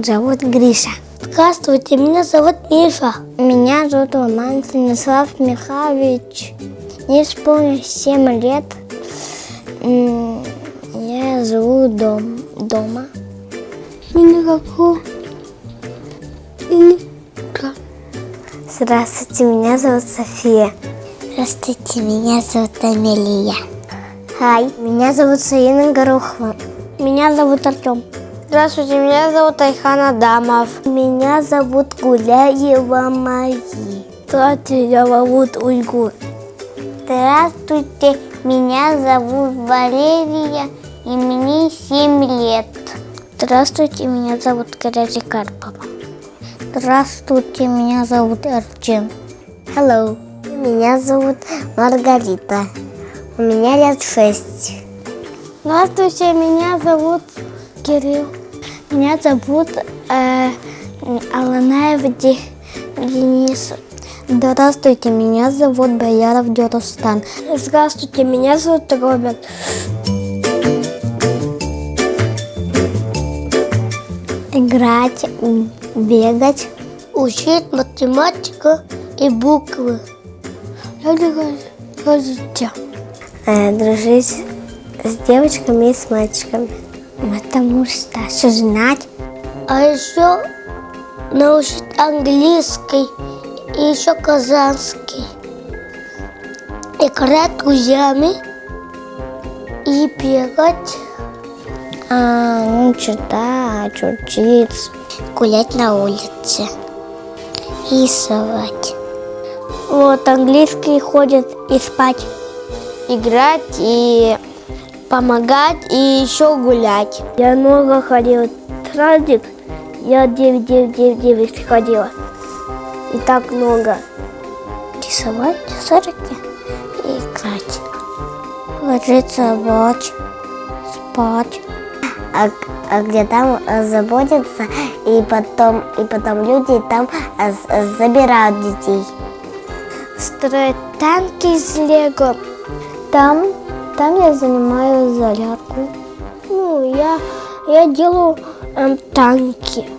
зовут Гриша. Здравствуйте, меня зовут Миша. Меня зовут Роман Станислав Михайлович. Мне исполнилось 7 лет. Я живу дома. Здравствуйте, меня зовут София. Здравствуйте, меня зовут Амелия. Хай, меня зовут Саина Горохова. Меня зовут Артем. Здравствуйте, меня зовут Айхан Адамов. Меня зовут Гуляева Мария. Здравствуйте, меня зовут Уйгур. Здравствуйте, меня зовут Валерия, и мне 7 лет. Здравствуйте, меня зовут Караджи Карпова. Здравствуйте, меня зовут Арчен. Hello. Меня зовут Маргарита. У меня лет 6. Здравствуйте, меня зовут Кирилл. Меня зовут Аланаев Денис. Здравствуйте, меня зовут Бояров Дюрустан. Здравствуйте, меня зовут Роберт. Играть, бегать, учить математику и буквы. Дружить с девочками и с мальчиками. Потому что знать. А еще научить английский и еще казахский. Играть с друзьями и бегать. Читать, учиться. Гулять на улице. Рисовать. Вот английский ходит и спать. Играть и помогать и еще гулять. Я много ходила в садик. Я 9 ходила. И так много. Рисовать в садике и играть. Ложиться спать. А где там заботятся, и потом люди там забирают детей. Строить танки из Лего. Там я занимаю зарядку. Я делаю танки.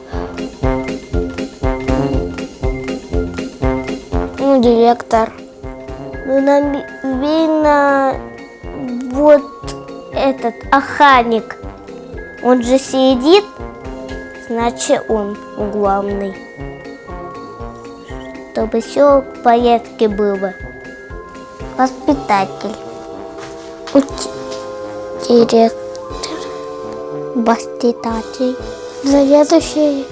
Директор. Наверное, вот этот охранник. Он же сидит, значит он главный. Чтобы все в порядке было. Воспитатель. Директор. Воспитатель. Заведующий.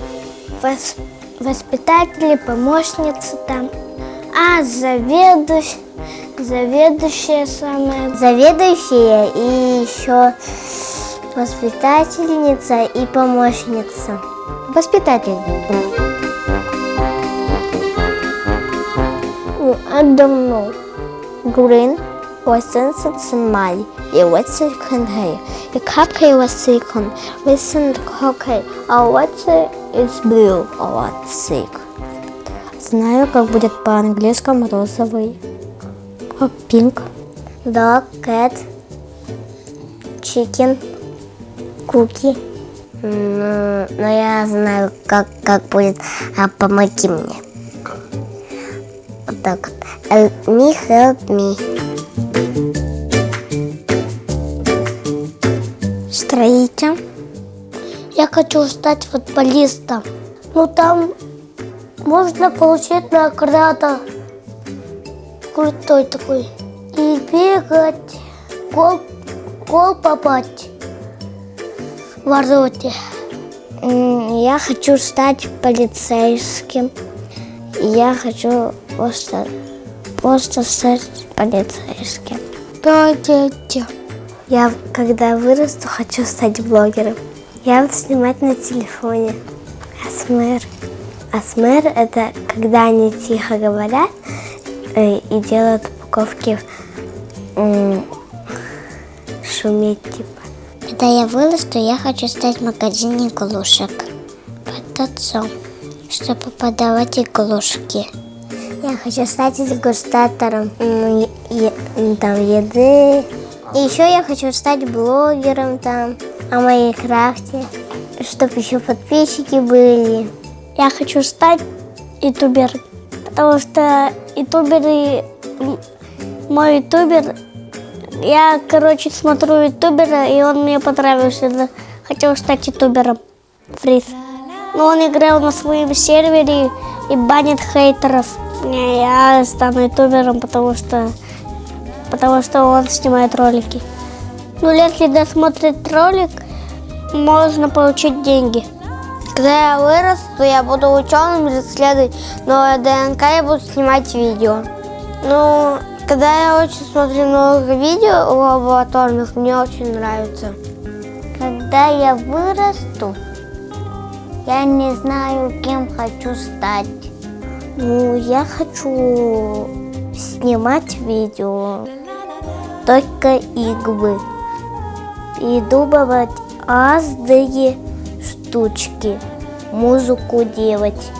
Воспитатели, помощницы там. Заведующая самая. Заведующая и еще воспитательница и помощница. Воспитатель. I don't know. Green was sensational. It was second here. The cupcake was second. Listen to cupcake. Oh, what is blue? Oh, what's sick? Знаю, как будет по-английски розовый. Pink. Dog, cat, chicken, cookie. Но я знаю, как будет. Помоги мне. Вот так. Help me. Строитель. Я хочу стать футболистом. Там можно получить награду. Крутой такой. И бегать. Гол попасть в вороте. Я хочу стать полицейским. Я хочу просто стать полицейским. Да, дядя. Я, когда вырасту, хочу стать блогером. Я буду снимать на телефоне. АСМР. АСМР – это когда они тихо говорят и делают упаковки шуметь типа. Когда я вырасту, я хочу стать в магазине игрушек под отцом, чтобы продавать игрушки. Я хочу стать дегустатором еды. И еще я хочу стать блогером о Майнкрафте, чтобы еще подписчики были. Я хочу стать ютубером, потому что мой ютубер, я, смотрю ютубера, и он мне понравился, хотел стать ютубером. Фриз. Но он играл на своем сервере и банит хейтеров. Я стану ютубером, потому что он снимает ролики. Ну, если досмотрит ролик, можно получить деньги. Когда я вырасту, я буду ученым исследовать новое ДНК и буду снимать видео. Ну, когда я очень смотрю много видео лабораторных, мне очень нравится. Когда я вырасту, я не знаю, кем хочу стать. Ну, я хочу снимать видео, только иглы, придумывать разные штучки, музыку делать,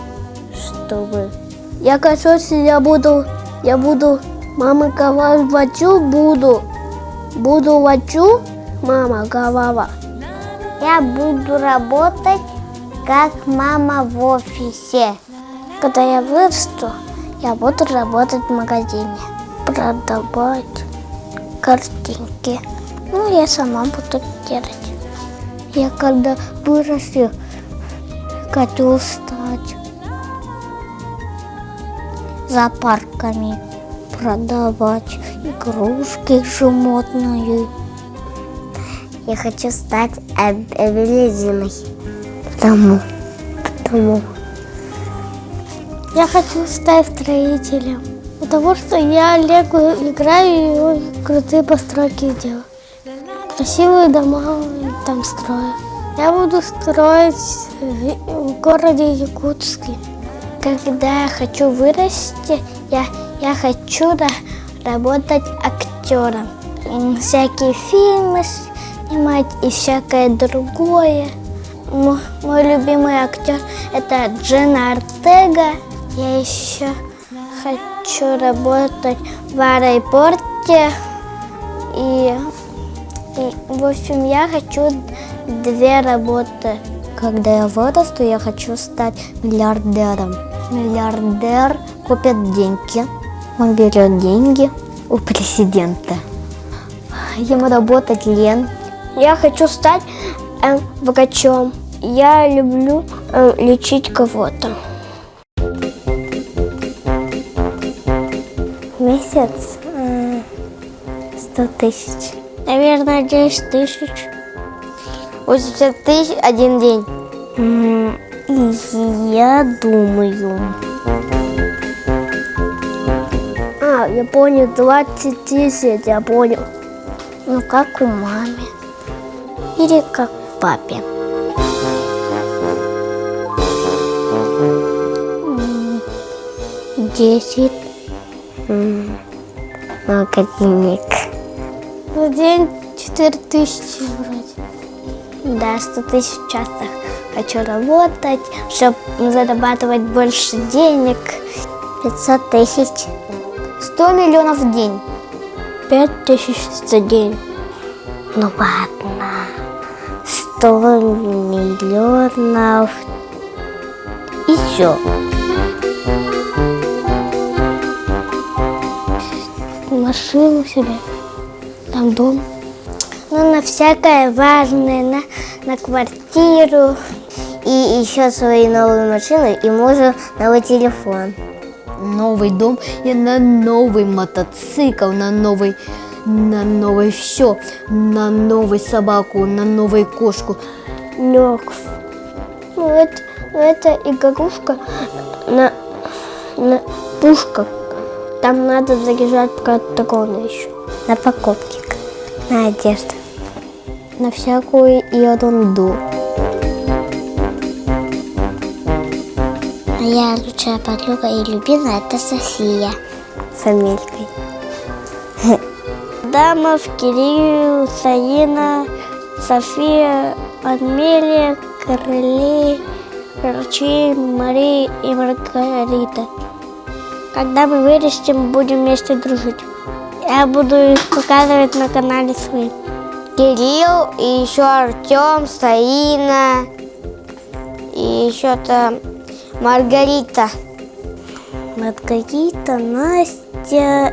чтобы... Я, кажется, я буду мама говорит, буду врачу, мама говорила. Я буду работать как мама в офисе. Когда я вырасту, я буду работать в магазине, продавать картинки. Ну, я сама буду делать. Я когда вырасту, хочу стать зоопарками, продавать игрушки животные. Я хочу стать балериной. Потому. Я хочу стать строителем, потому что я лего играю и крутые постройки делаю. Красивые дома там строю. Я буду строить в городе Якутске. Когда я хочу вырасти, я хочу работать актером. Всякие фильмы снимать и всякое другое. Мой любимый актер – это Дженна Ортега. Я еще хочу работать в аэропорте. И в общем, я хочу 2 работы. Когда я вырасту, я хочу стать миллиардером. Миллиардер купит деньги. Он берет деньги у президента. Ему работать лень. Я хочу стать врачом. Я люблю лечить кого-то. В месяц 100 тысяч. Наверное, 10 тысяч. 80 тысяч 1 день. Я думаю. Я понял, 20 тысяч, я понял. Ну, как у мамы. Или как папе. 10. Много денег. В день 4 тысячи вроде. Да, 100 тысяч в час. Хочу работать, чтобы зарабатывать больше денег. 500 тысяч. 100 миллионов в день. 5 тысяч за день. Ну ладно. 100 миллионов. И все. Машину себе. Там дом. Ну, на всякое важное. На квартиру. И еще свои новые машины и мужу новый телефон. Новый дом и на новый мотоцикл, на новый все, на новую собаку, на новую кошку. Нёрф. Ну это игрушка на пушках. Там надо заряжать патроны еще. На покупки, на одежду, на всякую ерунду. Моя лучшая подруга и любимая – это София с фамилией. Адамов, Кирилл, Саина, София, Амелия, Короли, Рачи, Мария и Маргарита. Когда мы вырастем, будем вместе дружить. Я буду их показывать на канале своим. Кирилл и еще Артем, Саина, И еще-то Маргарита. Маргарита, Настя,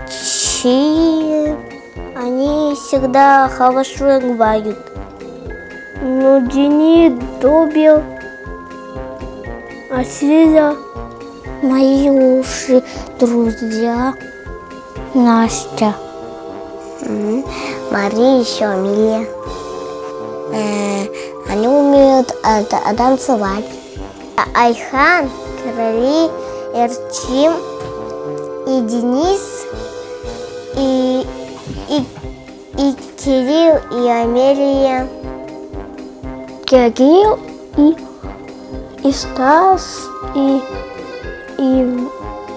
Чи. Они всегда хорошо говорят. Ну, Денис, Добил, Асиля. Мои лучшие друзья. Настя. Мария еще Амелия. Они умеют танцевать. Айхан, Короли, Эрчим, и Денис, и Кирилл, и Амелия. Кирилл, и Стас, и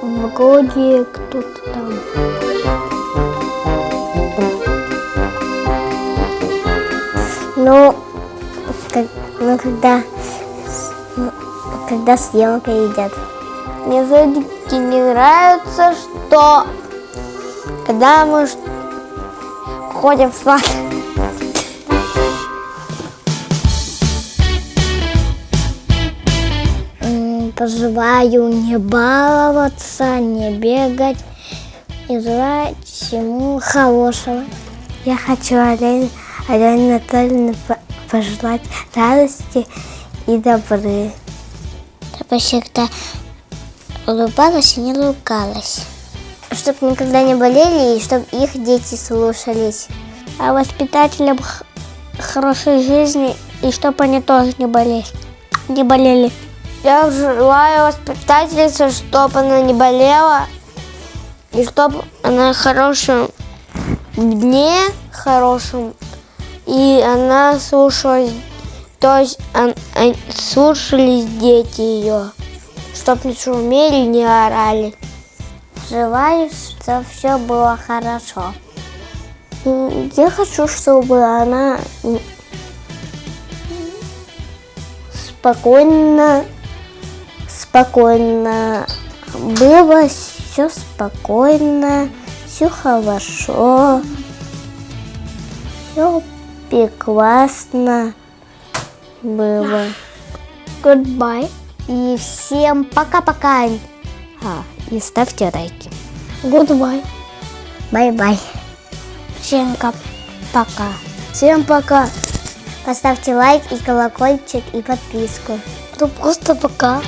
вроде кто-то там. Ну, когда съемка идет. Мне все-таки не нравится, что когда мы ходим в сад. Пожелаю не баловаться, не бегать и желать всему хорошего. Я хочу Алене Анатольевне пожелать радости и добры. Чтобы всегда улыбалась и не ругалась. Чтобы никогда не болели и чтобы их дети слушались. А воспитателям хорошей жизни и чтобы они тоже не болели. Я желаю воспитательнице, чтобы она не болела и чтобы она в хорошем дне, и она слушалась, то есть слушались дети ее, чтобы не шумели, не орали. Желаю, чтобы все было хорошо. Я хочу, чтобы она спокойно было, все спокойно, все хорошо, все прекрасно было. Goodbye. И всем пока-пока. И ставьте лайки. Goodbye. Bye-bye. Всем пока. Всем пока. Поставьте лайк и колокольчик и подписку. Ну просто пока.